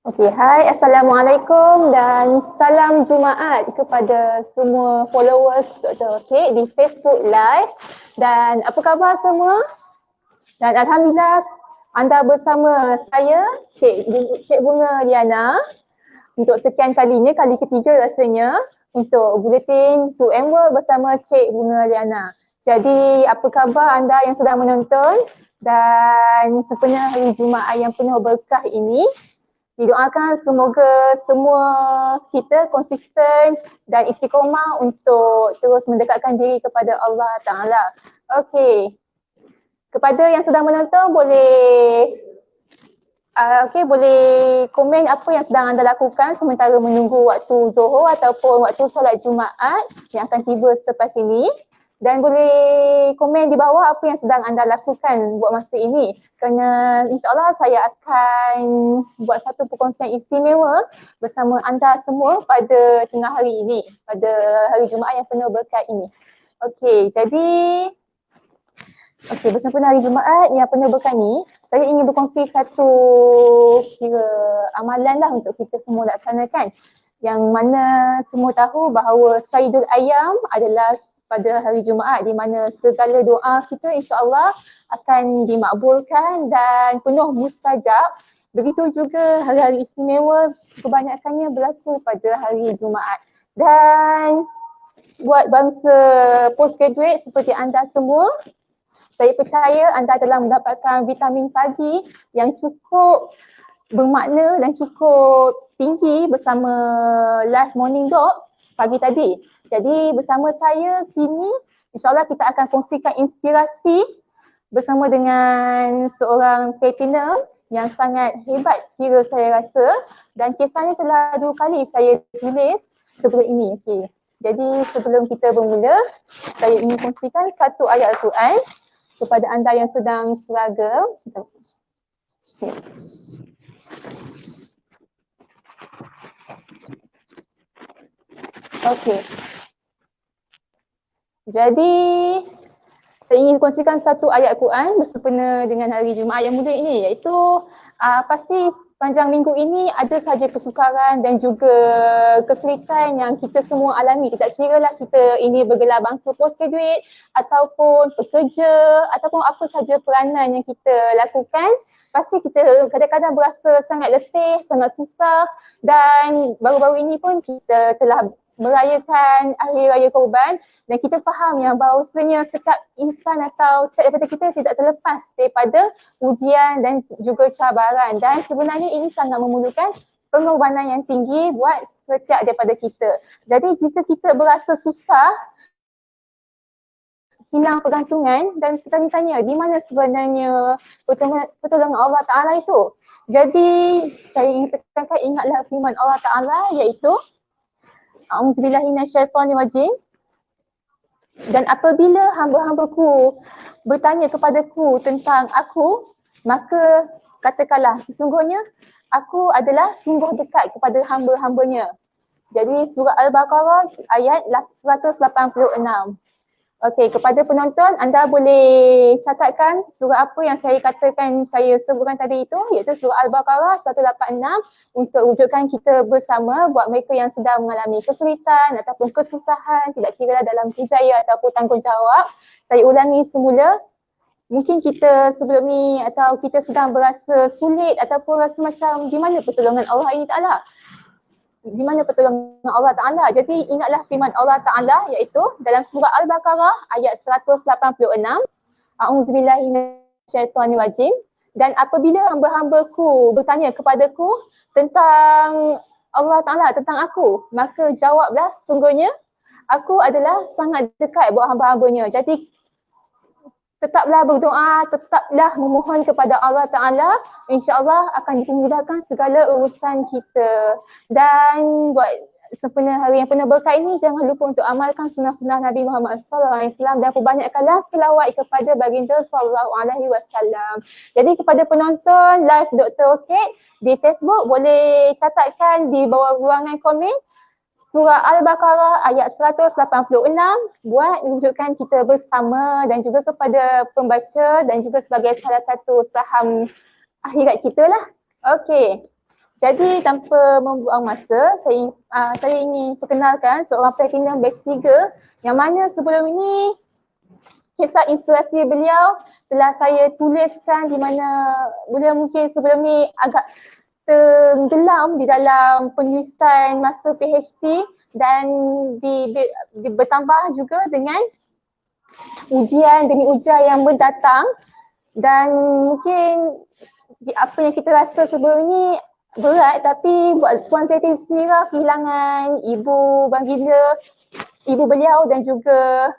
Okey, hai, Assalamualaikum dan salam Jumaat kepada semua followers Dr. Okey di Facebook Live. Dan apa khabar semua? Dan Alhamdulillah anda bersama saya, Cik Bunga Liana, untuk sekian kalinya, kali ketiga rasanya, untuk Bulletin to and Work bersama Cik Bunga Liana. Jadi apa khabar anda yang sedang menonton dan sempena hari Jumaat yang penuh berkah ini? Didoakan semoga semua kita konsisten dan istiqomah untuk terus mendekatkan diri kepada Allah Ta'ala. Okey. Kepada yang sedang menonton boleh komen apa yang sedang anda lakukan sementara menunggu waktu Zuhur ataupun waktu solat Jumaat yang akan tiba selepas ini. Dan boleh komen di bawah apa yang sedang anda lakukan buat masa ini. Kerana insyaAllah saya akan buat satu perkongsian istimewa bersama anda semua pada tengah hari ini. Pada hari Jumaat yang penuh berkat ini. Okey, jadi bersempena hari Jumaat yang penuh berkat ni, saya ingin berkongsi satu kira amalan lah untuk kita semua laksanakan. Yang mana semua tahu bahawa Sayyidul Ayyam adalah pada hari Jumaat di mana segala doa kita insya-Allah akan dimakbulkan dan penuh mustajab. Begitu juga hari-hari istimewa kebanyakannya berlaku pada hari Jumaat. Dan buat bangsa postgraduate seperti anda semua, saya percaya anda telah mendapatkan vitamin pagi yang cukup bermakna dan cukup tinggi bersama live morning dog pagi tadi. Jadi bersama saya sini, insyaAllah kita akan kongsikan inspirasi bersama dengan seorang platinum yang sangat hebat kira saya rasa, dan kisahnya telah 2 kali saya tulis sebelum ini. Okay. Jadi sebelum kita bermula, saya ingin kongsikan satu ayat Al-Quran kepada anda yang sedang struggle. Okay. Okey. Jadi saya ingin kongsikan satu ayat Quran bersempena dengan hari Jumaat yang mulia ini, iaitu pasti panjang minggu ini ada saja kesukaran dan juga kesulitan yang kita semua alami. Tak kira lah kita ini bergelar bangsa postgraduate ataupun pekerja ataupun apa saja peranan yang kita lakukan, pasti kita kadang-kadang berasa sangat letih, sangat susah, dan baru-baru ini pun kita telah merayakan Hari Raya Korban dan kita faham yang bahawasanya setiap insan atau setiap daripada kita tidak terlepas daripada ujian dan juga cabaran, dan sebenarnya ini sangat memerlukan pengorbanan yang tinggi buat setiap daripada kita. Jadi jika kita berasa susah, hilang pergantungan, dan kita tanya di mana sebenarnya pertolongan Allah Ta'ala itu. Jadi saya ingin tekankan, ingatlah firman Allah Ta'ala iaitu A'udzubillahiminasyaitanirrajim. Dan apabila hamba-hambaku bertanya kepadaku tentang aku, maka katakanlah sesungguhnya aku adalah sungguh dekat kepada hamba-hambanya. Jadi surah Al-Baqarah ayat 186. Okey, kepada penonton, anda boleh catatkan surah apa yang saya katakan, saya sebutkan tadi itu, iaitu surah Al-Baqarah 186 untuk wujudkan kita bersama buat mereka yang sedang mengalami kesulitan ataupun kesusahan, tidak kira dalam kerjaya ataupun tanggungjawab. Saya ulangi semula, mungkin kita sebelum ni atau kita sedang berasa sulit ataupun rasa macam di mana pertolongan Allah ini Ta'ala? Di mana pertolongan Allah Ta'ala? Jadi ingatlah firman Allah Ta'ala iaitu dalam surah Al-Baqarah ayat 186. A'udzubillahiminasyaitanirrajim. Dan apabila hamba-hambaku bertanya kepadaku tentang Allah Ta'ala, tentang aku, maka jawablah sungguhnya aku adalah sangat dekat buat hamba-hambanya. Jadi tetaplah berdoa, tetaplah memohon kepada Allah Ta'ala, insyaAllah akan dimudahkan segala urusan kita. Dan buat sempena hari yang penuh berkat ini, jangan lupa untuk amalkan sunnah-sunnah Nabi Muhammad SAW dan perbanyakkanlah selawat kepada baginda SAW. Jadi kepada penonton live Dr. Okey di Facebook, boleh catatkan di bawah ruangan komen surah Al-Baqarah ayat 186 buat wujudkan kita bersama, dan juga kepada pembaca dan juga sebagai salah satu saham akhirat kita lah. Okey. Jadi tanpa membuang masa, saya ingin perkenalkan seorang platinum batch 3 yang mana sebelum ini kisah inspirasi beliau telah saya tuliskan, di mana beliau mungkin sebelum ni agak tenggelam di dalam penulisan master PhD dan bertambah juga dengan ujian demi ujian yang mendatang, dan mungkin apa yang kita rasa sebelum ni berat, tapi buat Puan Zeti Yusmira kehilangan ibu baginda, ibu beliau, dan juga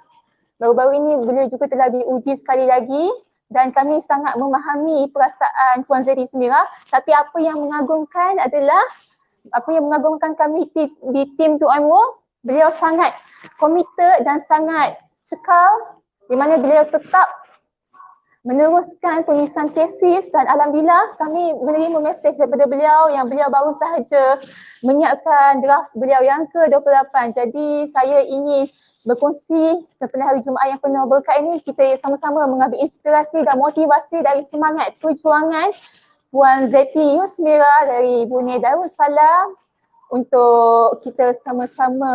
baru-baru ini beliau juga telah diuji sekali lagi, dan kami sangat memahami perasaan Puan Zeti Yusmira. Tapi apa yang mengagumkan adalah, apa yang mengagumkan kami di tim Tuan Wo, beliau sangat committed dan sangat cekal, di mana beliau tetap meneruskan penulisan tesis, dan alhamdulillah kami menerima mesej daripada beliau yang beliau baru sahaja menyiapkan draft beliau yang ke-28. Jadi saya ingin berkongsi sempena hari Jumaat yang penuh berkat ini, kita sama-sama mengambil inspirasi dan motivasi dari semangat perjuangan Puan Zeti Yusmira dari Brunei Darussalam untuk kita sama-sama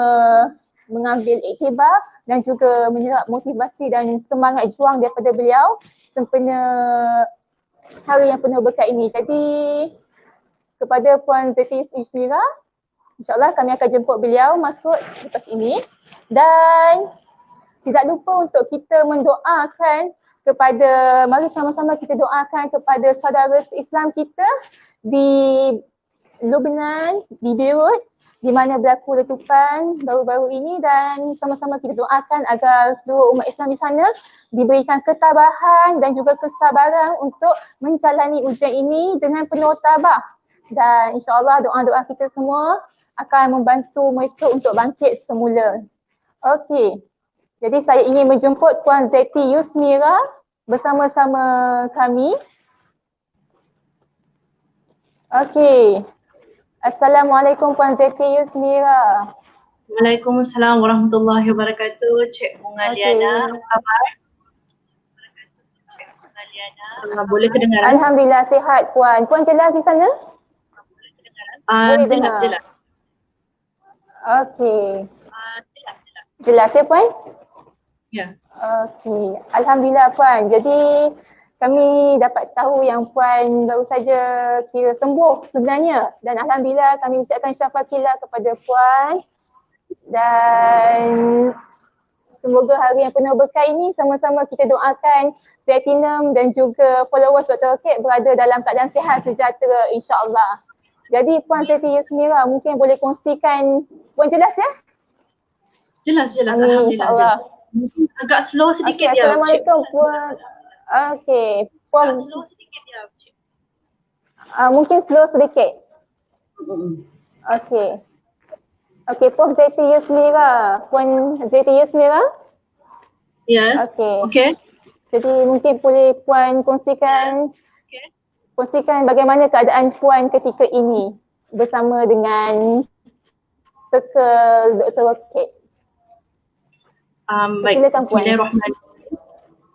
mengambil iktibar dan juga menyerap motivasi dan semangat juang daripada beliau sempena hari yang penuh berkat ini. Jadi kepada Puan Zeti Yusmira, InsyaAllah kami akan jemput beliau masuk lepas ini, dan tidak lupa untuk kita mendoakan kepada, mari sama-sama kita doakan kepada saudara Islam kita di Lebanon, di Beirut, di mana berlaku letupan baru-baru ini, dan sama-sama kita doakan agar seluruh umat Islam di sana diberikan ketabahan dan juga kesabaran untuk menjalani ujian ini dengan penuh tabah, dan insyaAllah doa-doa kita semua akan membantu mereka untuk bangkit semula. Okey, jadi saya ingin menjemput Puan Zeti Yusmira bersama-sama kami. Okey. Assalamualaikum Puan Zeti Yusmira. Waalaikumsalam warahmatullahi wabarakatuh. Cik Bunga Liana, apa khabar? Boleh kedengaran? Alhamdulillah sihat Puan. Puan jelas di sana? Boleh dengar? Jelas. Okey. Jelas ya Puan? Ya. Okey. Alhamdulillah Puan. Jadi kami dapat tahu yang Puan baru saja kira sembuh sebenarnya, dan alhamdulillah kami ucapkan syafakilah kepada Puan, dan semoga hari yang penuh berkat ini sama-sama kita doakan Platinum dan juga followers Dr. Okey berada dalam keadaan sihat sejahtera insya-Allah. Jadi Puan Zeti Yusmira mungkin boleh kongsikan, Puan jelas ya? Jelas. Alhamdulillah. Mungkin agak slow sedikit ya. Assalamualaikum Puan. Okey, Puan. Slow sedikit ya. Mungkin slow sedikit. Okey, Puan Zeti Yusmira. Puan Zeti Yusmira? Ya. Okey. Jadi mungkin boleh Puan kongsikan bagaimana keadaan Puan ketika ini bersama dengan Circle Dr. Okey. Baik,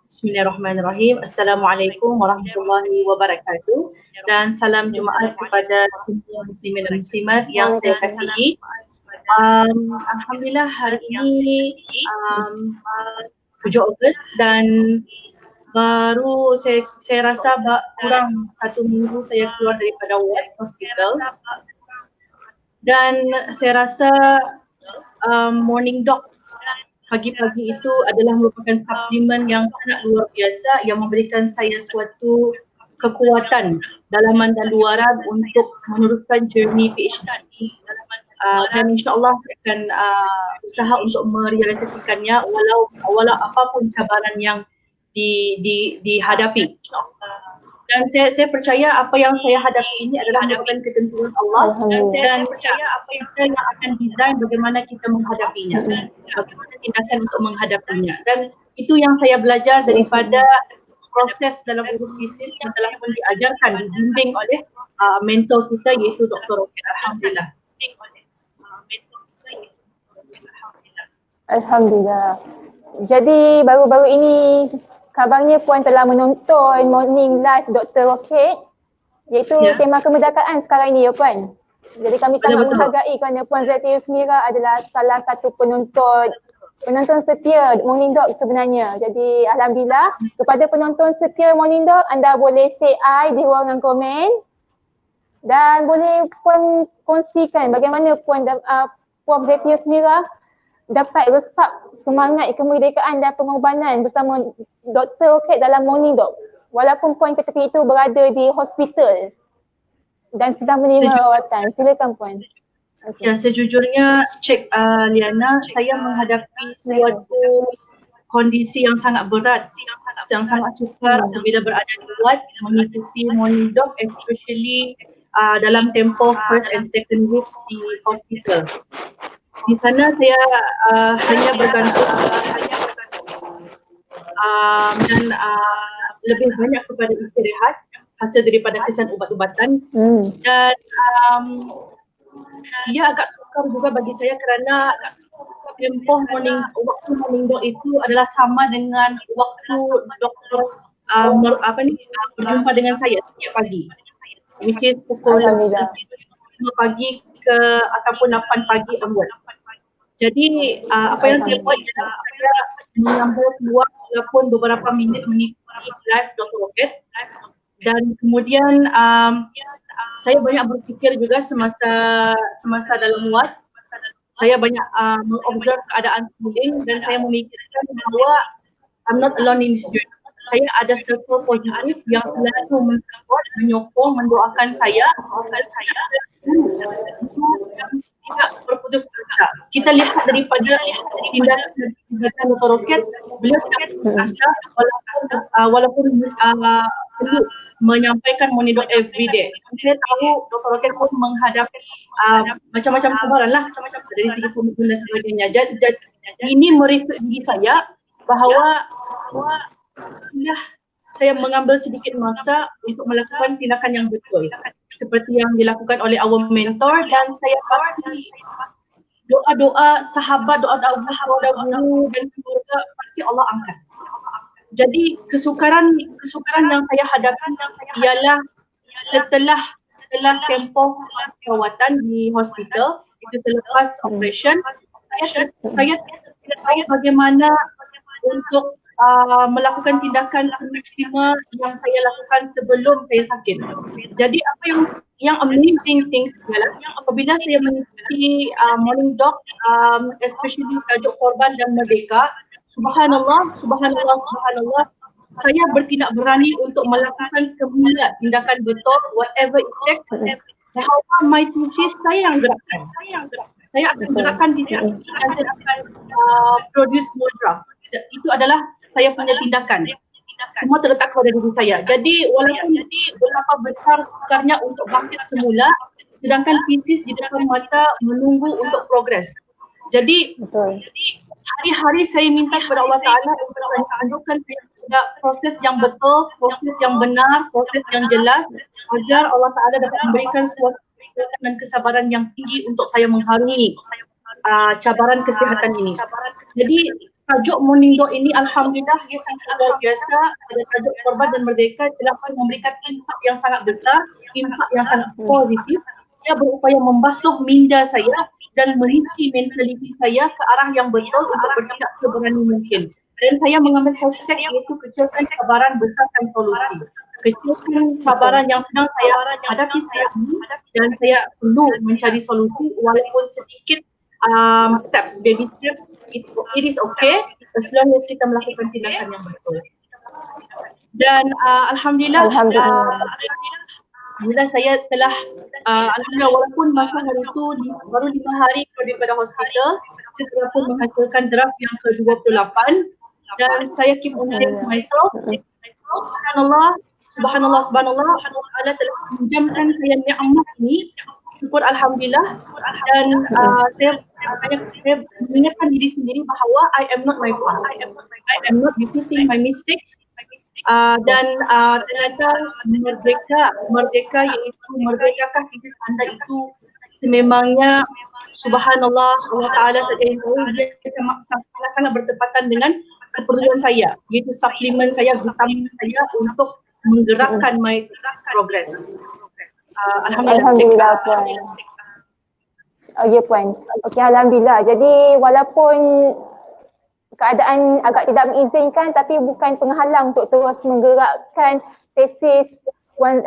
Bismillahirrahmanirrahim. Assalamualaikum warahmatullahi wabarakatuh, dan salam Jumaat kepada semua muslimin dan muslimat yang saya kasihi. Alhamdulillah hari ini 7 Ogos, dan baru saya rasa kurang 1 minggu saya keluar daripada ward hospital, dan saya rasa morning dog pagi-pagi itu adalah merupakan suplemen yang sangat luar biasa yang memberikan saya suatu kekuatan dalaman dan luaran untuk meneruskan journey PhD, dan insyaAllah saya akan usaha untuk merealisasikannya walau apapun cabaran yang dihadapi. Dan saya percaya apa yang saya hadapi ini adalah merupakan ketentuan Allah, dan percaya apa yang kita akan design bagaimana kita menghadapinya, bagaimana tindakan untuk menghadapinya. Dan itu yang saya belajar daripada proses dalam urus tesis yang telah pun diajarkan, dibimbing oleh mentor kita iaitu Dr. Okey. Alhamdulillah. Alhamdulillah. Jadi baru-baru ini kabarnya Puan telah menonton Morning Live Dr. Okey. iaitu tema kemerdekaan sekarang ini ya Puan. Jadi kami sangat menghargai kerana Puan Zati Yusmira adalah salah satu penonton setia Morning Dog sebenarnya. Jadi alhamdulillah kepada penonton setia Morning Dog, anda boleh say I di ruangan komen dan boleh Puan kongsikan bagaimana Puan Zati Yusmira dapat resap semangat kemerdekaan dan pengorbanan bersama Dr. Roket dalam Morning Dog. Walaupun Puan ketika itu berada di hospital dan sedang menerima rawatan. Silakan Puan. Okay. Ya, sejujurnya Liana, saya menghadapi suatu kondisi yang sangat berat, yang sangat sukar bila berada di ward mengikuti Morning Dog, especially dalam tempoh first and second week di hospital. Di sana saya hanya bergantung dan lebih banyak kepada istirahat hasil daripada kesan ubat-ubatan dan ia agak sukar juga bagi saya kerana tempoh waktu Morning Dog itu adalah sama dengan waktu doktor berjumpa dengan saya setiap pagi, which is pukul 5 pagi ke ataupun 8 pagi onward. Jadi apa yang saya buat ialah saya mengambil keluar walaupun beberapa minit mengikuti live Dr. Roket, dan kemudian saya banyak berfikir juga semasa dalam ward. Saya banyak mengobserv keadaan sekeliling dan saya memikirkan bahawa I'm not alone in this journey. Saya ada circle positif yang selalu mensupport, menyokong, mendoakan saya tidak berputus asa. Kita lihat daripada tindakan Dr. Roket, beliau tidak berputus asa walaupun perlu menyampaikan Morning Dog every day. Saya tahu Dr. Roket pun menghadapi macam-macam cabaran lah dari segi komitmen dan sebagainya. Jadi ini mereflek diri saya bahawa saya mengambil sedikit masa untuk melakukan tindakan yang betul seperti yang dilakukan oleh our mentor, dan saya pasti doa-doa sahabat, doa-doa guru dan keluarga pasti Allah angkat. Jadi kesukaran yang saya hadapi ialah setelah tempoh perawatan di hospital, itu selepas operation, saya tidak tahu bagaimana untuk melakukan tindakan semaksimal yang saya lakukan sebelum saya sakit. Jadi apa yang amazing things ialah apabila saya mengikuti Morning Dog, especially tajuk korban dan merdeka, subhanallah, saya bertindak berani untuk melakukan semula tindakan betul, whatever it takes. Bahawa my thesis saya yang gerakkan. Saya akan gerakkan thesis dan saya akan produce more draft. Itu adalah saya punya tindakan. Semua terletak pada diri saya. Jadi walaupun berapa besar sukarnya untuk bangkit semula, sedangkan thesis di depan mata menunggu untuk progres. Jadi hari-hari saya minta kepada Allah Ta'ala untuk menunjukkan saya proses yang betul, proses yang benar, proses yang jelas, agar Allah Ta'ala dapat memberikan suatu kekuatan dan kesabaran yang tinggi untuk saya mengharungi cabaran kesihatan ini. Jadi tajuk Morning Dog ini alhamdulillah ia sangat luar biasa. Pada tajuk korban dan merdeka telah memberikan impak yang sangat besar, impak yang sangat positif. Ia berupaya membasuh minda saya dan meniti mentaliti saya ke arah yang betul untuk bertindak seberani mungkin. Dan saya mengambil hashtag iaitu kecilkan cabaran, besarkan solusi. Kecilkan cabaran yang sedang saya hadapi sekarang ini dan saya perlu mencari solusi walaupun sedikit steps, baby steps, it is okay as long as kita melakukan tindakan yang betul. Dan alhamdulillah saya telah alhamdulillah walaupun masa hari itu baru 5 hari daripada hospital, saya telah pun menghasilkan draft yang ke-28 dan saya keep on saying to myself, subhanallah, Allah telah menjamkan saya nikmat ini. Syukur alhamdulillah, dan saya mengingatkan diri sendiri bahawa I am not my fault. I am not repeating my mistakes. Dan ternyata merdeka iaitu merdekakah thesis anda itu sememangnya subhanallah Allah Ta'ala saja yang tahu, dia sangat bertepatan dengan keperluan saya, iaitu suplemen saya, vitamin saya untuk menggerakkan my progress. Alhamdulillah Puan. Ya Puan. Okey, Alhamdulillah. Jadi walaupun keadaan agak tidak mengizinkan tapi bukan penghalang untuk terus menggerakkan tesis Puan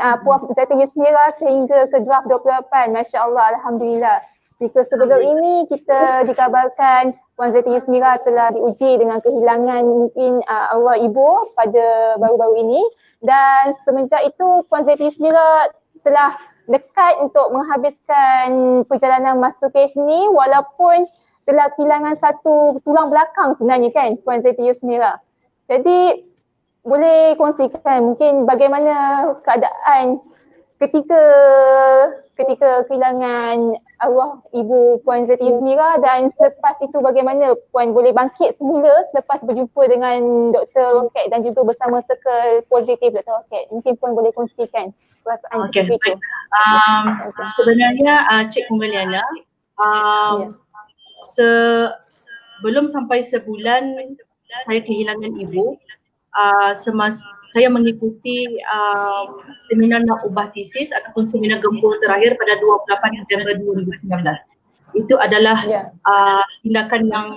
Zati Yusmira sehingga ke draft 28. Masya Allah, Alhamdulillah. Jika sebelum ini kita dikabarkan Puan Zati Yusmira telah diuji dengan kehilangan mungkin arwah ibu pada baru-baru ini, dan semenjak itu Puan Zati Yusmira telah dekat untuk menghabiskan perjalanan master case ni walaupun telah kehilangan satu tulang belakang sebenarnya kan Puan Zati Yusmira. Jadi boleh kongsikan mungkin bagaimana keadaan ketika kehilangan arwah ibu Puan Zati Yusmira, dan selepas itu bagaimana Puan boleh bangkit semula selepas berjumpa dengan Dr. Roket dan juga bersama Circle Positif Dr. Roket. Mungkin Puan boleh kongsikan perasaan Okey, itu. Sebenarnya Cik Meliana, sebelum sampai sebulan saya kehilangan ibu, saya mengikuti seminar nak ubah tesis ataupun seminar gempur terakhir pada 28 Disember 2019. Itu adalah tindakan yang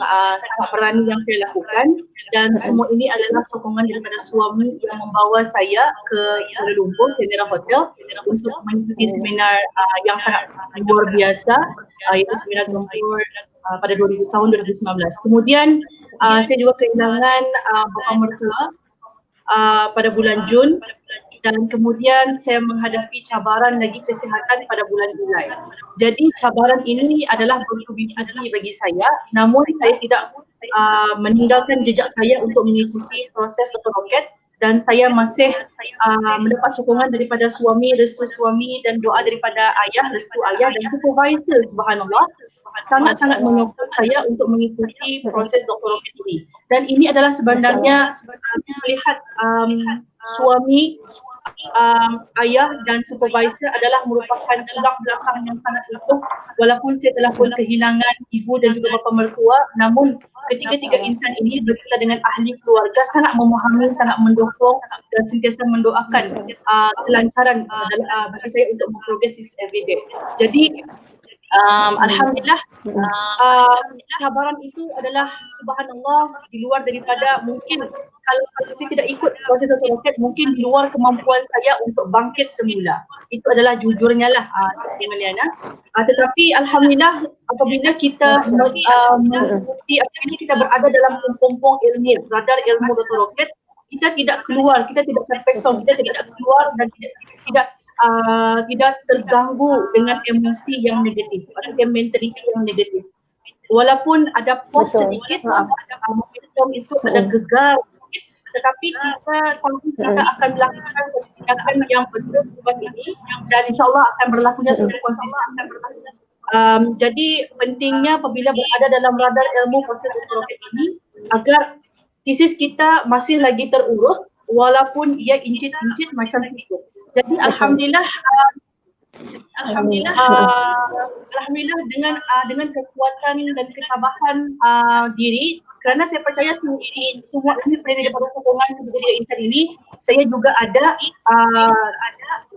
sangat berani yang saya lakukan, dan semua ini adalah sokongan daripada suami yang membawa saya ke Kuala Lumpur, Seminar Hotel untuk mengikuti seminar yang sangat luar biasa, iaitu seminar gempur pada tahun 2019. Kemudian saya juga kehilangan bapa mertua pada bulan Jun, dan kemudian saya menghadapi cabaran lagi kesihatan pada bulan Julai. Jadi cabaran ini adalah bertubi-tubi bagi saya, namun saya tidak meninggalkan jejak saya untuk mengikuti proses Dr. Roket, dan saya masih mendapat sokongan daripada suami, restu suami, dan doa daripada ayah, restu ayah, dan supervisor, subhanallah, sangat-sangat menyokong saya untuk mengikuti proses Dr. Roket ini. Dan ini adalah sebenarnya melihat suami, ayah dan supervisor adalah merupakan tulang belakang yang sangat utuh. Walaupun saya telah pun kehilangan ibu dan juga bapa mertua, namun ketiga-tiga insan ini beserta dengan ahli keluarga sangat memahami, sangat mendukung dan sentiasa mendoakan kelancaran bagi saya untuk memprogres everyday. Jadi alhamdulillah, cabaran itu adalah subhanallah di luar daripada mungkin kalau saya tidak ikut proses Dr. Roket, mungkin di luar kemampuan saya untuk bangkit semula. Itu adalah jujurnya lah, Cik Meliana. Tetapi alhamdulillah apabila kita mengikuti, apabila kita berada dalam pompong ilmu, radar ilmu Dr. Roket, kita tidak keluar, kita tidak terpesong, kita tidak keluar dan tidak terganggu dengan emosi yang negatif atau mentaliti yang negatif. Walaupun ada pos sedikit, momentum itu ada gegar sedikit, tetapi kita tahu kita akan melakukan tindakan yang betul sebab ini, dan insyaAllah akan berlakunya secara konsisten. Jadi pentingnya apabila berada dalam radar ilmu proses Dr. Roket ini, agar tesis kita masih lagi terurus walaupun ia incit-incit macam itu. Jadi alhamdulillah dengan kekuatan dan ketabahan diri, kerana saya percaya semua ini berada daripada sokongan ketiga insan ini, saya juga ada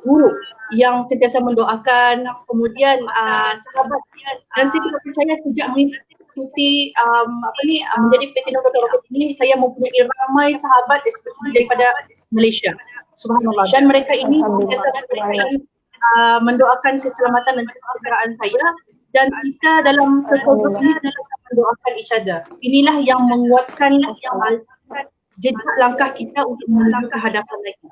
guru yang sentiasa mendoakan, kemudian sahabat, dan saya juga percaya sejak mengikuti menjadi platinum Dr. Roket ini, saya mempunyai ramai sahabat especially daripada Malaysia. Subhanallah, dan mereka ini biasa mendoakan keselamatan dan kesejahteraan saya, dan kita dalam circle ini mendoakan each other. Inilah yang menguatkan jejak langkah kita untuk menuju ke hadapan lagi.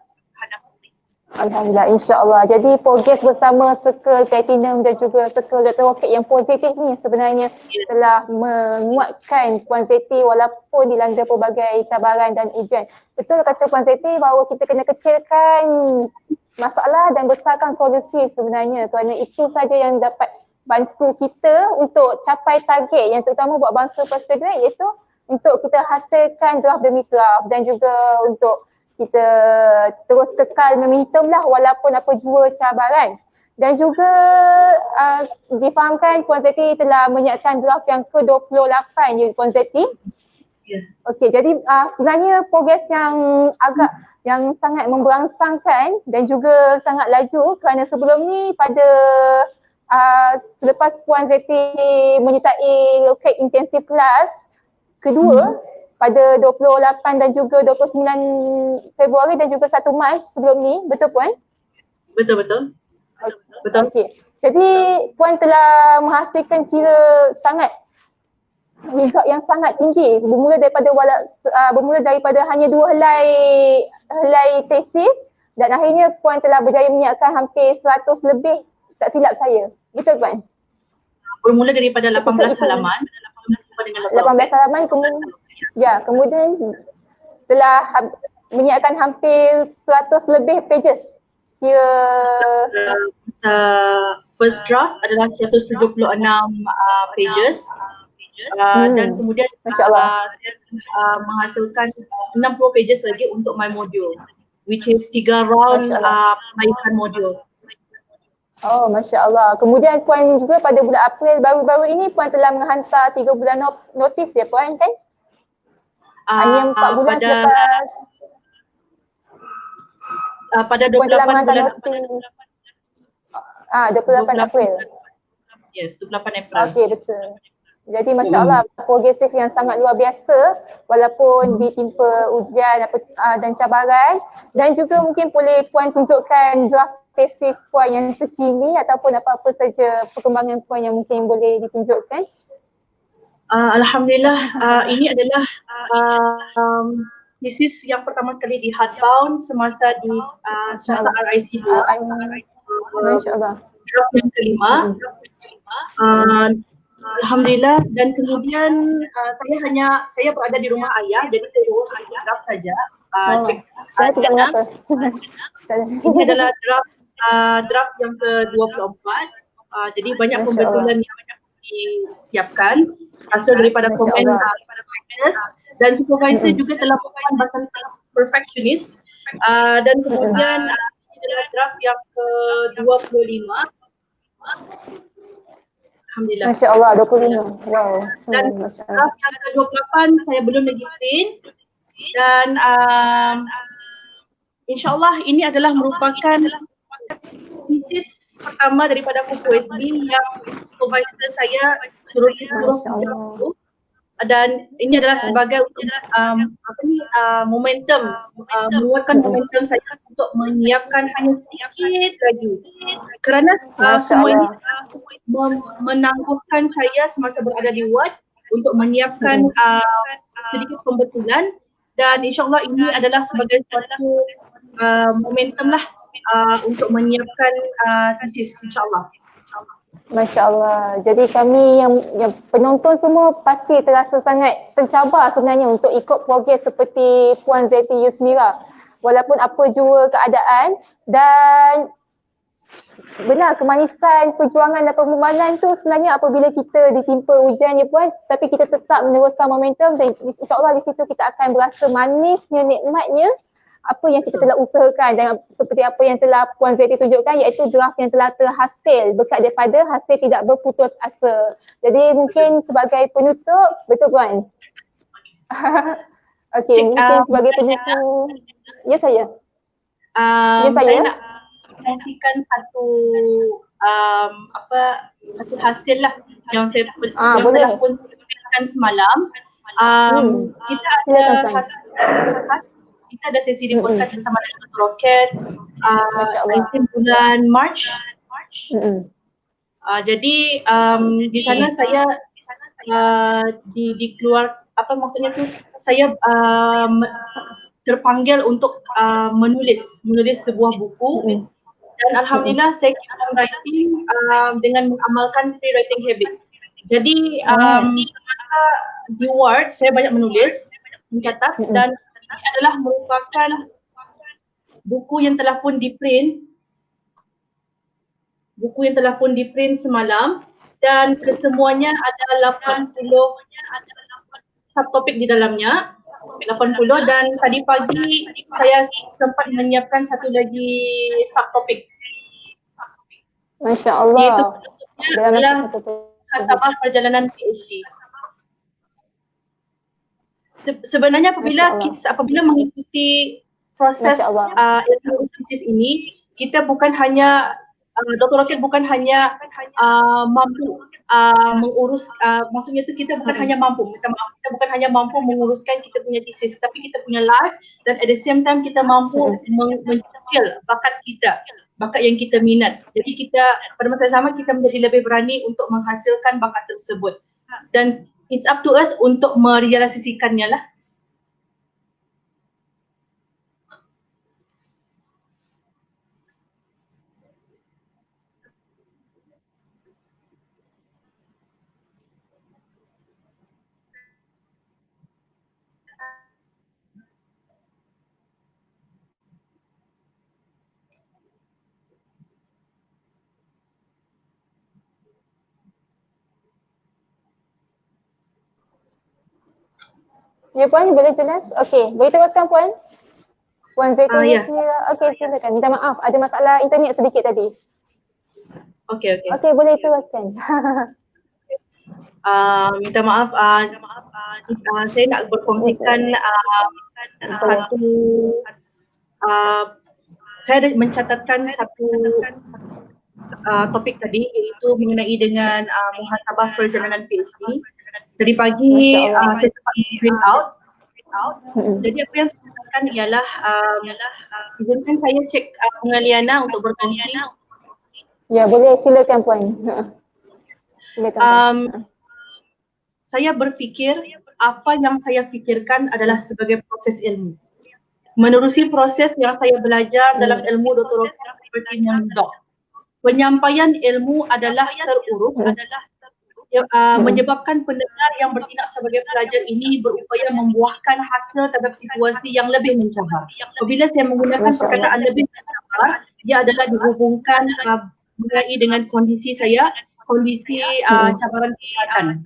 Alhamdulillah, insyaAllah. Jadi progres bersama Circle Platinum dan juga Circle Dr. Roket yang positif ni sebenarnya telah menguatkan Puan Zeti walaupun dilanda pelbagai cabaran dan ujian. Betul kata Puan Zeti bahawa kita kena kecilkan masalah dan besarkan solusi sebenarnya, kerana itu saja yang dapat bantu kita untuk capai target yang terutama buat bangsa postgraduate, iaitu untuk kita hasilkan draft demi draft, dan juga untuk kita terus kekal momentum lah walaupun apa jua cabaran. Dan juga difahamkan Puan Zeti telah menyiapkan draft yang ke-28 ya Puan Zeti. Okey, jadi sebenarnya progres yang agak yang sangat memberangsangkan dan juga sangat laju, kerana sebelum ni pada selepas Puan Zeti menyertai Locate Intensive Class kedua pada 28 dan juga 29 Februari dan juga 1 Mac sebelum ni, betul Puan? Betul. Okey. Jadi Puan telah menghasilkan kira sangat result yang sangat tinggi, bermula daripada hanya 2 helai tesis dan akhirnya Puan telah berjaya menyiapkan hampir 100 lebih, tak silap saya. Betul Puan? Bermula daripada 18 halaman. 18 halaman kemudian telah menyiapkan hampir 100 lebih pages. First draft adalah 176 pages. Dan kemudian saya menghasilkan 60 pages lagi untuk my module, which is 3 round perbaikan modul. Oh, Masya Allah. Kemudian Puan juga pada bulan April baru-baru ini Puan telah menghantar 3 bulan notis ya Puan kan? Hanya 4 bulan selepas pada 28 Puan telah menghantar bulan notis. 28 April. Yes, 28 April. Okey, betul. Jadi Masya Allah, progresif yang sangat luar biasa walaupun ditimpa ujian dan cabaran, dan juga mungkin boleh Puan tunjukkan draft tesis Puan yang terkini ataupun apa-apa saja perkembangan Puan yang mungkin boleh ditunjukkan. Alhamdulillah, ini adalah tesis yang pertama sekali di hardbound semasa RIC 2. Masya Allah. Draft yang kelima. Alhamdulillah, dan kemudian saya berada di rumah ayah, jadi saya urus draft saja. Saya tidak mengapa. Ini adalah draft yang ke-24. Jadi banyak pembetulan yang disiapkan hasil daripada komen supervisors, dan supervisor juga telah melakukan bahkan perfectionist, dan kemudian ini adalah draft yang ke-25. Alhamdulillah. Masya Allah, 25. Wow. Dan draft yang ke-28 saya belum lagi print, dan insyaAllah ini adalah merupakan tesis pertama daripada FUKUSB yang supervisor saya suruh dan ini adalah sebagai momentum, menguatkan momentum saya untuk menyiapkan hanya sedikit lagi, kerana semua ini menangguhkan saya semasa berada di ward untuk menyiapkan sedikit pembetulan, dan insyaAllah ini adalah sebagai suatu momentum lah untuk menyiapkan tesis insyaAllah. Masya Allah. Jadi kami yang penonton semua pasti terasa sangat tercabar sebenarnya untuk ikut progres seperti Puan Zeti Yusmira. Walaupun apa jua keadaan, dan benar kemanisan perjuangan dan permohonan tu sebenarnya apabila kita ditimpa ujian ya Puan, tapi kita tetap meneruskan momentum, dan insyaAllah di situ kita akan berasa manisnya, nikmatnya apa yang kita telah usahakan, dan seperti apa yang telah Puan Zeti tunjukkan, iaitu draft yang telah terhasil berkat daripada hasil tidak berputus asa. Jadi mungkin sebagai penutup, betul Puan? Okey, mungkin sebagai penutup, ya saya. Saya nak kongsikan satu hasil lah yang saya telah pun sampaikan semalam. Kita ada hasil, kita ada sesi reportan bersama dengan Roket 19 bulan Mac. Jadi di sana saya dikeluar, apa maksudnya tu, saya terpanggil untuk menulis sebuah buku, dan alhamdulillah saya keep on writing dengan mengamalkan free writing habit. Jadi semasa di ward saya banyak menulis, mencatat, dan ini adalah merupakan buku yang telah pun diprint semalam, dan kesemuanya ada 80 subtopik di dalamnya, 80, dan tadi pagi saya sempat menyiapkan satu lagi subtopik. Masya Allah. Iaitu adalah muhasabah perjalanan PhD. Sebenarnya apabila mengikuti proses Masya Allah. ilmu urusis ini, kita bukan hanya Dr. Rocket bukan hanya mampu mengurus, maksudnya itu kita bukan hanya mampu, minta maaf, kita bukan hanya mampu menguruskan kita punya thesis, tapi kita punya life, dan at the same time kita mampu mencekil bakat kita, bakat yang kita minat. Jadi kita pada masa yang sama kita menjadi lebih berani untuk menghasilkan bakat tersebut, dan it's up to us untuk merealisasikannya lah. Ya Puan, boleh jelas? Okey, boleh teruskan Puan? Puan Zaitun Yasmira. Okey, silakan. Minta maaf, ada masalah internet sedikit tadi. Okey. Okey, boleh teruskan. Minta maaf, saya nak berkongsikan satu, saya ada mencatatkan satu topik tadi, iaitu mengenai dengan muhasabah perjalanan PhD. Tadi pagi saya sempat print out. Jadi apa yang saya katakan ialah izinkan saya cek Liana untuk berkongsi. Ya, boleh, silakan Puan. Silakan. Saya berfikir apa yang saya fikirkan adalah sebagai proses ilmu. Menerusi proses yang saya belajar dalam ilmu doktorat seperti mondok. Penyampaian ilmu adalah terurus, menyebabkan pendengar yang bertindak sebagai pelajar ini berupaya membuahkan hasil terhadap situasi yang lebih mencabar. Apabila saya menggunakan perkataan lebih mencabar, ia adalah dihubungkan mengenai dengan kondisi saya, kondisi cabaran kesihatan.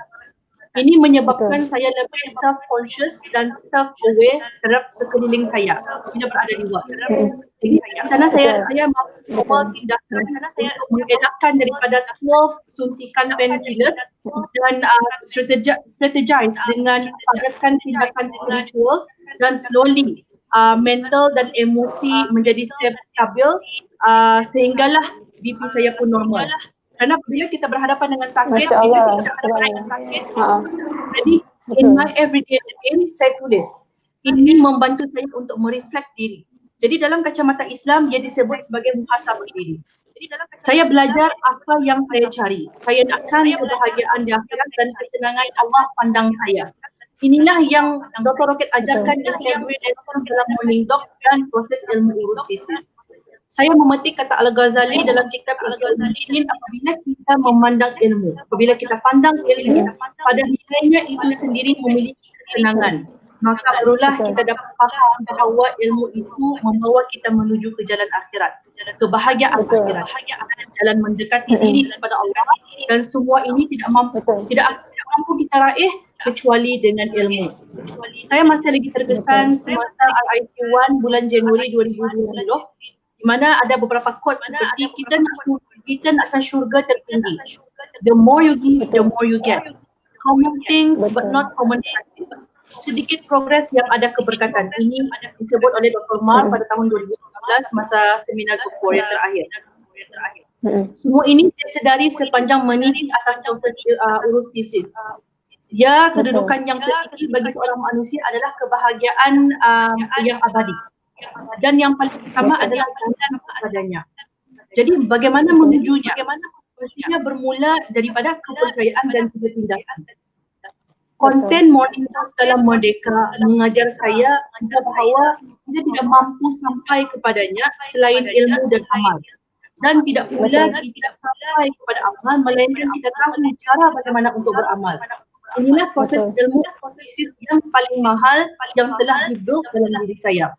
Ini menyebabkan saya lebih self-conscious dan self-aware terhadap sekeliling saya bila berada di luar. Jadi di sana saya membawa tindakan untuk mengelakkan daripada 12 suntikan painkiller dan strategize dengan padatkan tindakan spiritual dan slowly mental dan emosi menjadi stabil sehinggalah BP saya pun normal. Kerana bila kita berhadapan dengan sakit, jadi in my everyday routine saya tulis. Ini membantu saya untuk mereflect diri. Jadi dalam kacamata Islam dia disebut sebagai muhasabah diri. Saya belajar apa yang saya cari. Saya nakkan kebahagiaan di akhirat dan kesenangan Allah pandang saya. Inilah yang Dr. Rocket ajarkan di every lesson dalam Morning Doc dan proses ilmu urus thesis. Saya memetik kata Al-Ghazali dalam kitab Al-Ghazali, apabila kita memandang ilmu, apabila kita pandang ilmu, pada nilainya itu sendiri memiliki kesenangan, maka barulah kita dapat faham bahawa ilmu itu membawa kita menuju ke jalan akhirat, kebahagiaan akhirat, jalan mendekati diri kepada Allah, dan semua ini tidak mampu kita raih kecuali dengan ilmu. Saya masih lagi terkesan semasa RIT1 bulan Januari 2020, di mana ada beberapa quote seperti kita nakkan syurga tertinggi. The more you give, the more you get. Common things but not common practice. Sedikit progres yang ada keberkatan. Ini disebut oleh Dr. Mar pada tahun 2019 masa seminar Kufur yang terakhir. Semua ini saya sedari sepanjang meniti atas proses urus thesis. Ya, kedudukan yang tertinggi bagi seorang manusia adalah kebahagiaan yang abadi. Dan yang paling utama adalah jalan kepadanya. Jadi bagaimana menujunya? Mestinya bermula daripada kepercayaan dan juga tindakan. Konten Morning Talk dalam Merdeka mengajar saya bahawa kita tidak mampu sampai kepadanya selain ilmu dan amal. Dan tidak pula kita sampai kepada amal melainkan kita tahu cara bagaimana untuk beramal. Inilah proses ilmu tesis yang paling mahal yang telah dibuild dalam diri saya.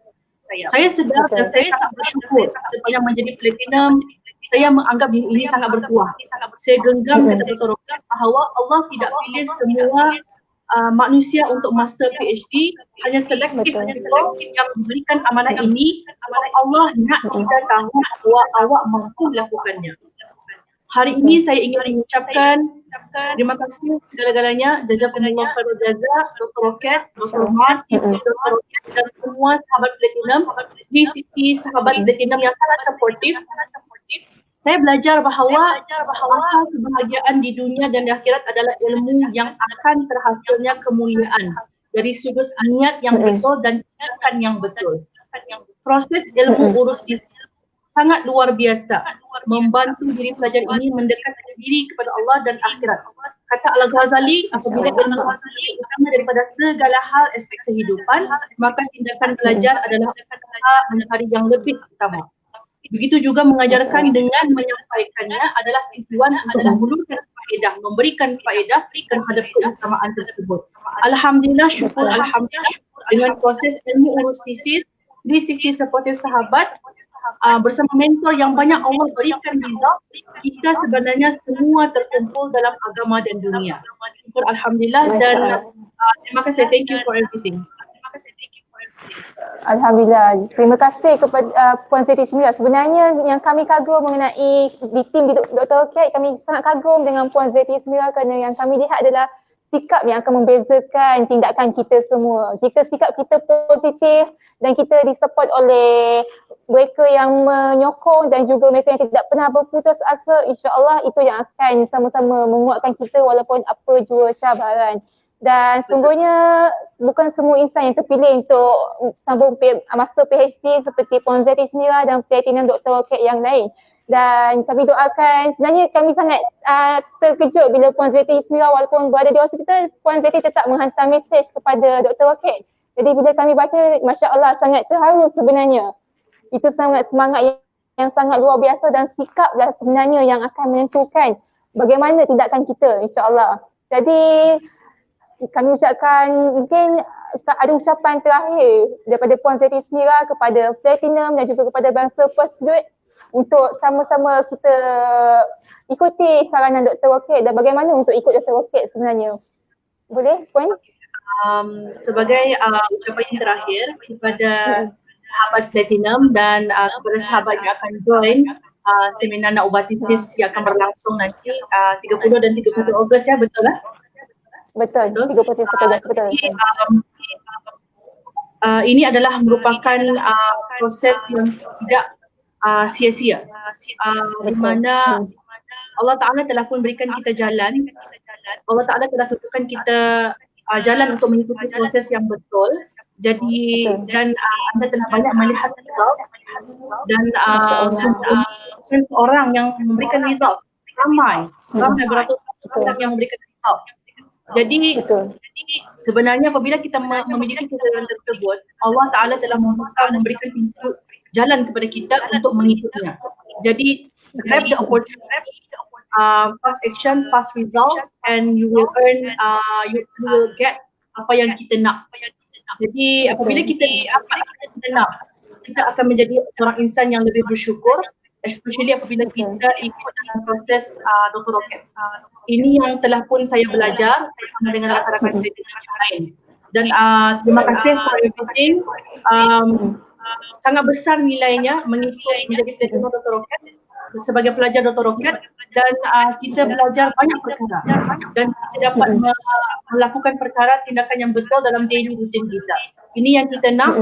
Saya sedar dan saya sangat bersyukur sepanjang menjadi platinum, saya menganggap ini sangat bertuah. Saya genggam kata Dr. Rocket bahawa Allah tidak pilih semua manusia untuk master PhD, hanya selektif yang memberikan amanah ini. Allah nak kita tahu bahawa awak mampu melakukannya. Hari ini saya ingin mengucapkan terima kasih segala-galanya, jazakumullah khairul jazak, Dr. Roket, Dr. Martin, Dr. Roket dan semua sahabat Platinum, 360 sahabat Platinum yang sangat supportif. Saya belajar bahawa asal kebahagiaan di dunia dan di akhirat adalah ilmu yang akan terhasilnya kemuliaan dari sudut niat yang betul dan tindakan yang betul. Proses ilmu urus diri sangat luar biasa, membantu diri pelajar ini mendekatkan diri kepada Allah dan akhirat. Kata Al-Ghazali, apabila ilmu utama daripada segala hal aspek kehidupan, maka tindakan belajar adalah usaha mencari yang lebih utama. Begitu juga mengajarkan dengan menyampaikannya adalah tujuan untuk menghulurkan faedah, memberikan faedah terhadap keutamaan tersebut. Alhamdulillah, syukur Alhamdulillah dengan proses ilmu urus tesis, 360 supportive sahabat bersama mentor yang banyak Allah berikan result, kita sebenarnya semua terkumpul dalam agama dan dunia. Syukur Alhamdulillah dan terima kasih, thank you for everything. Alhamdulillah. Terima kasih kepada Puan Siti Syamila. Sebenarnya yang kami kagum mengenai di tim di Dr. Roket, kami sangat kagum dengan Puan Siti Syamila kerana yang kami lihat adalah sikap yang akan membezakan tindakan kita semua. Jika sikap kita positif dan kita disupport oleh mereka yang menyokong dan juga mereka yang tidak pernah berputus asa, insya-Allah itu yang akan sama-sama menguatkan kita walaupun apa jua cabaran. Dan sungguhnya bukan semua insan yang terpilih untuk sambung master PhD seperti Puan Siti Syamila dan Platinum Dr. Roket yang lain. Dan kami doakan, sebenarnya kami sangat terkejut bila Puan Siti Syamila walaupun berada di hospital, Puan Siti tetap menghantar mesej kepada Dr. Roket. Jadi bila kami baca, Masya Allah sangat terharu sebenarnya. Itu sangat semangat yang sangat luar biasa dan sikaplah sebenarnya yang akan menentukan bagaimana tindakan kita, insya-Allah. Jadi kami ucapkan, mungkin ada ucapan terakhir daripada Puan Siti Syamila kepada Platinum dan juga kepada bangsa Postgraduate untuk sama-sama kita ikuti saranan Dr. Roket dan bagaimana untuk ikut Dr. Roket sebenarnya. Boleh, Puan? Sebagai ucapan yang terakhir kepada sahabat Platinum dan kepada sahabat yang akan join seminar nak ubati tesis yang akan berlangsung nanti 30 dan 31 Ogos ya, betul lah? Betul, 30 September, betul. Ini adalah merupakan proses yang tidak sia-sia, di mana Allah Ta'ala telah pun berikan kita jalan. Allah Ta'ala telah tunjukkan kita jalan untuk mengikuti proses yang betul. Jadi dan anda telah banyak melihat result dan sungguh orang yang memberikan result, ramai beratus orang yang memberikan result. Jadi sebenarnya apabila kita memiliki kesadaran tersebut, Allah Ta'ala telah memberikan pintu jalan kepada kita untuk mengikutinya. Jadi grab the opportunity, fast action, fast result, and you will earn, you will get apa yang kita nak. Jadi apabila kita dapat apa yang kita nak, kita akan menjadi seorang insan yang lebih bersyukur, especially apabila kita ikut dalam proses Dr. Roket. Ini yang telah pun saya belajar bersama dengan rakan-rakan saya yang lain. Dan terima kasih for everything. Sangat besar nilainya mengikut menjadi Platinum Dr. Roket sebagai pelajar Dr. Roket, dan kita belajar banyak perkara dan kita dapat melakukan perkara tindakan yang betul dalam daily routine kita. Ini yang kita nak,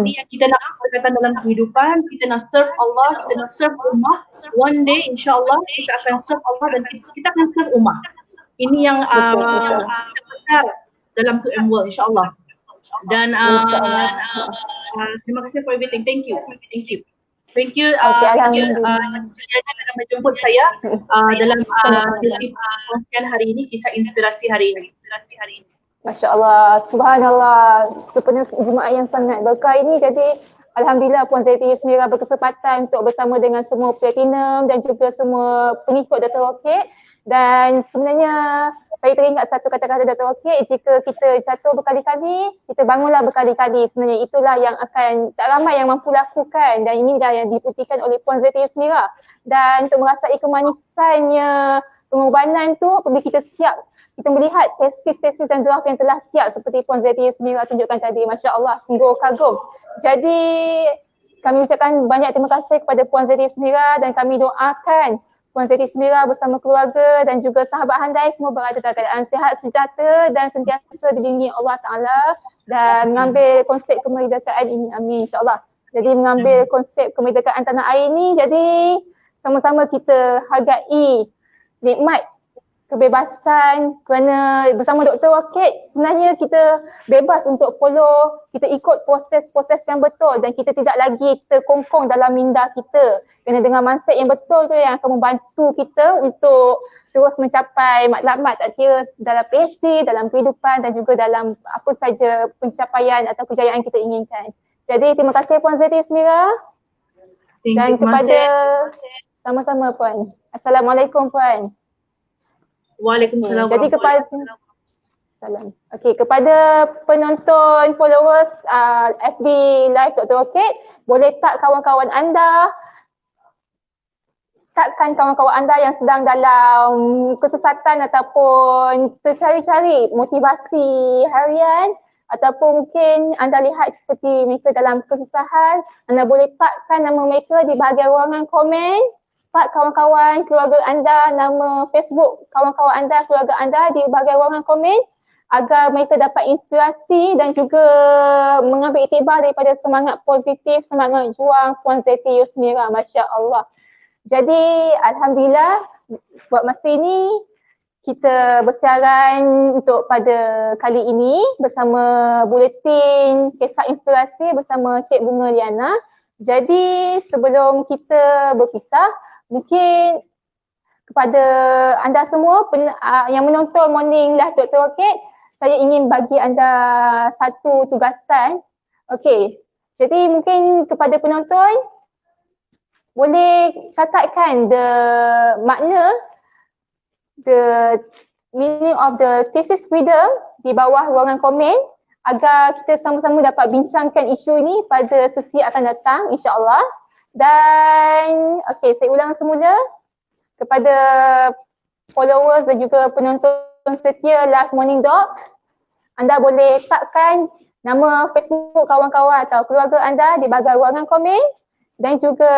berkaitan dalam kehidupan, kita nak serve Allah, kita nak serve ummah. One day insya-Allah kita akan serve Allah dan kita akan serve ummah. Ini yang besar dalam QM World insya-Allah. Dan terima kasih for everything. Thank you. Thank you kerana menjemput saya dalam sesi perkongsian hari ini, kisah inspirasi hari ini. Masya Allah, subhanallah, sepenuhnya Jumaat yang sangat berkah ini. Jadi Alhamdulillah Puan Siti Syamila berkesempatan untuk bersama dengan semua Platinum dan juga semua pengikut Dr. Roket. Dan sebenarnya saya teringat satu kata-kata Dr. Roket, jika kita jatuh berkali-kali, kita bangunlah berkali-kali. Sebenarnya itulah yang akan tak ramai yang mampu lakukan, dan inilah yang dibuktikan oleh Puan Siti Syamila. Dan untuk merasai kemanisannya pengorbanan tu, apabila kita siap, kita melihat tesis dan draft yang telah siap seperti Puan Siti Syamila tunjukkan tadi, Masya Allah, sungguh kagum. Jadi kami ucapkan banyak terima kasih kepada Puan Siti Syamila dan kami doakan Puan Siti Smira bersama keluarga dan juga sahabat handai semua berada dalam keadaan sihat sejahtera dan sentiasa dilindungi Allah Ta'ala dan mengambil konsep kemerdekaan ini. Amin insyaAllah. Jadi mengambil konsep kemerdekaan tanah air ini, jadi sama-sama kita hargai nikmat kebebasan kerana bersama Dr. Rocket sebenarnya kita bebas untuk follow, kita ikut proses-proses yang betul dan kita tidak lagi terkongkong dalam minda kita. Kerana dengan mindset yang betul tu yang akan membantu kita untuk terus mencapai matlamat tak kira dalam PhD, dalam kehidupan dan juga dalam apa saja pencapaian atau kejayaan kita inginkan. Jadi terima kasih Puan Siti Smira dan kepada sama-sama Puan. Assalamualaikum Puan. Waalaikumsalam. Jadi kepada kepada penonton followers FB Live Dr. Rocket, boleh tag kawan-kawan anda, tagkan kawan-kawan anda yang sedang dalam kesesatan ataupun tercari-cari motivasi harian ataupun mungkin anda lihat seperti mereka dalam kesusahan, anda boleh tagkan nama mereka di bahagian ruangan komen. Tag kawan-kawan keluarga anda, nama Facebook kawan-kawan anda, keluarga anda di bahagian ruangan komen agar mereka dapat inspirasi dan juga mengambil iktibar daripada semangat positif, semangat juang Puan Siti Smira, Masya Allah. Jadi Alhamdulillah buat masa ini kita bersiaran untuk pada kali ini bersama Buletin Kisah Inspirasi bersama Cik Bunga Liana. Jadi sebelum kita berpisah, mungkin kepada anda semua yang menonton Morning Live Dr. Rocket, saya ingin bagi anda satu tugasan. Okey, jadi mungkin kepada penonton boleh catatkan the meaning of the thesis freedom di bawah ruangan komen agar kita sama-sama dapat bincangkan isu ini pada sesi akan datang insya-Allah. Dan saya ulang semula kepada followers dan juga penonton setia Live Morning Doc, anda boleh tagkan nama Facebook kawan-kawan atau keluarga anda di bahagian ruangan komen dan juga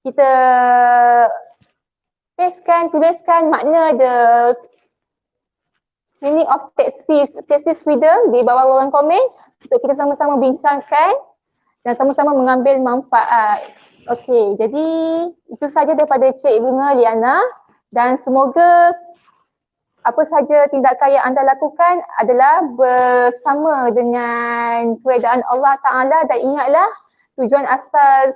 kita tuliskan makna the meaning of thesis freedom di bawah ruangan komen untuk kita sama-sama bincangkan dan sama-sama mengambil manfaat. Okey, jadi itu saja daripada Cik Bunga Liana dan semoga apa saja tindakan yang anda lakukan adalah bersama dengan keredaan Allah Ta'ala dan ingatlah tujuan asal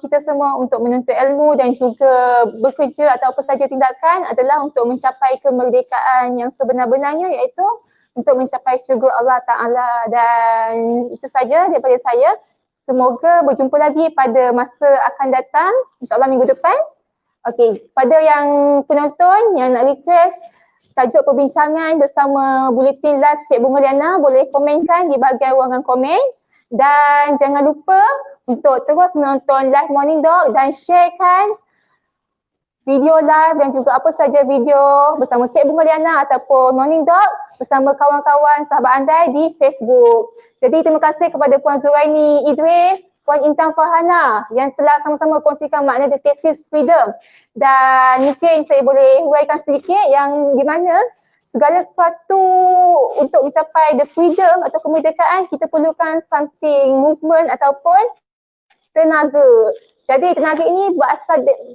kita semua untuk menuntut ilmu dan juga bekerja atau apa saja tindakan adalah untuk mencapai kemerdekaan yang sebenar-benarnya iaitu untuk mencapai syurga Allah Ta'ala. Dan itu saja daripada saya. Semoga berjumpa lagi pada masa akan datang, insyaAllah minggu depan. Okey, pada yang penonton yang nak request tajuk perbincangan bersama Buletin Live Cik Bunga Liana, boleh komenkan di bahagian ruangan komen. Dan jangan lupa untuk terus menonton Live Morning Doc dan sharekan video live dan juga apa saja video bersama Cik Bunga Liana ataupun Morning Doc bersama kawan-kawan sahabat anda di Facebook. Jadi terima kasih kepada Puan Zuraini Idris, Puan Intan Farhana yang telah sama-sama kongsikan makna the thesis freedom. Dan mungkin saya boleh huraikan sedikit yang di mana segala sesuatu untuk mencapai the freedom atau kemerdekaan kita perlukan something movement ataupun tenaga. Jadi tenaga ini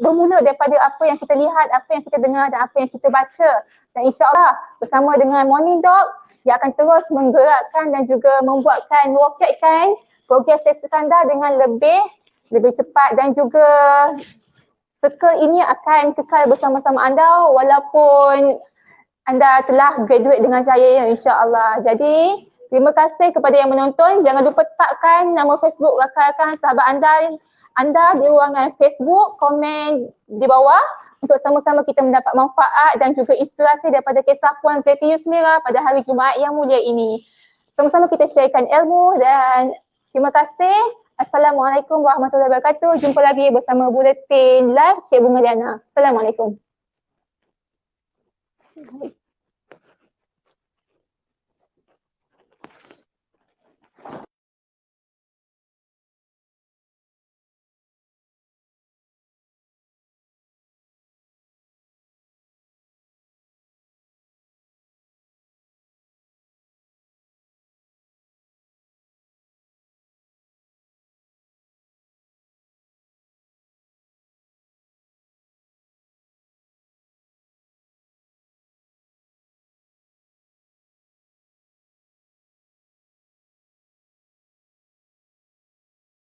bermula daripada apa yang kita lihat, apa yang kita dengar dan apa yang kita baca. Dan insyaAllah bersama dengan Morning Doc yang akan terus menggerakkan dan juga membuatkan roketkan progres tesis anda dengan lebih cepat dan juga circle ini akan kekal bersama-sama anda walaupun anda telah graduate dengan jaya insya-Allah. Jadi terima kasih kepada yang menonton. Jangan lupa tagkan nama Facebook rakan-rakan sahabat anda di ruangan Facebook, komen di bawah untuk sama-sama kita mendapat manfaat dan juga inspirasi daripada kisah Puan Siti Smira pada hari Jumaat yang mulia ini. Sama-sama kita sharekan ilmu dan terima kasih. Assalamualaikum warahmatullahi wabarakatuh. Jumpa lagi bersama Buletin Live Cik Bunga Liana. Assalamualaikum.